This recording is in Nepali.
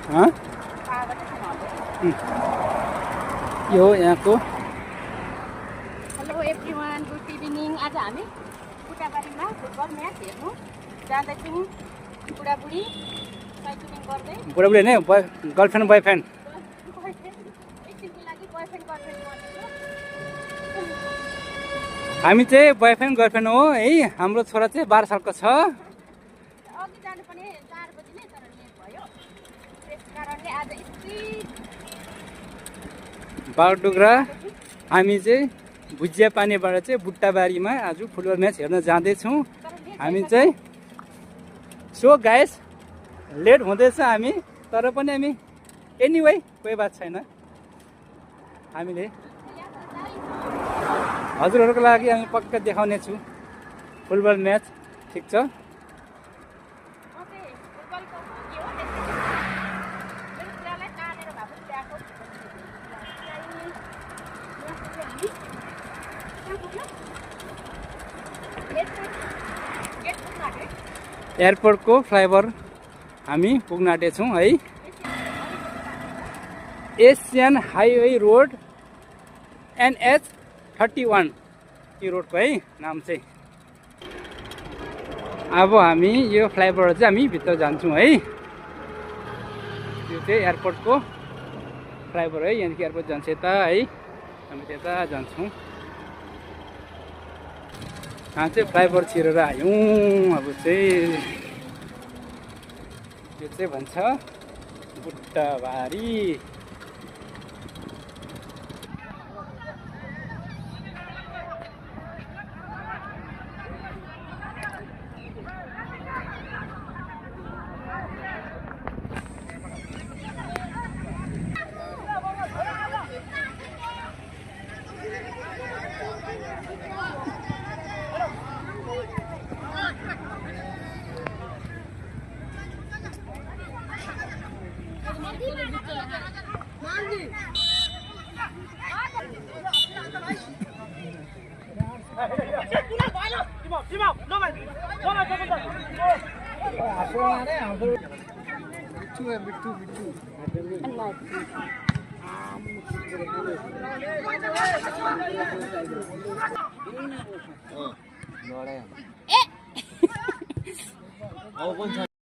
यो यहाँको हेलो एभ्रिवान, गुड इभिनिङ। आज हामी बुटाबारीमा फुटबल म्याच हेर्नु जाँदैछौँ। बुढाबुढी साइक्लिङ गर्दै, बुढाबुढी होइन गर्लफ्रेन्ड बोयफ्रेन्ड। एकछिनको लागि बोयफ्रेन्ड गर्लफ्रेन्ड गर्दैछौँ। हामी चाहिँ बोयफ्रेन्ड गर्लफ्रेन्ड हो है। हाम्रो छोरा चाहिँ 12 सालको छ। अघि जानुपर्ने 4 बजी नै, तर लेट भयो। त्यस कारणले आज स्पिड बागडोग्रा हामी चाहिँ भुजिया पानीबाट चाहिँ बुट्टाबारीमा आज फुटबल म्याच हेर्न जाँदैछौँ। हामी चाहिँ सो गाइस लेट हुँदैछ हामी, तर पनि हामी एनिवे कोही बात छैन। हामीले हजुरहरूको लागि हामी पक्का देखाउने छु फुटबल म्याच। ठिक छ, एयरपोर्टको फ्लाइओभर हामी पुग्न आँटेछौँ है। एसियन हाइवे रोड NH 31 यो रोडको है नाम चाहिँ। अब हामी यो फ्लाइओभर चाहिँ हामी भित्र जान्छौँ है। यो चाहिँ एयरपोर्टको फ्लाइओभर है। यहाँदेखि एयरपोर्ट जान्छ यता है, हामी त्यता जान्छौँ। यहाँ चाहिँ फ्लाइओभर छिरेर आयौँ। अब चाहिँ यो चाहिँ भन्छ बुट्टाबारी।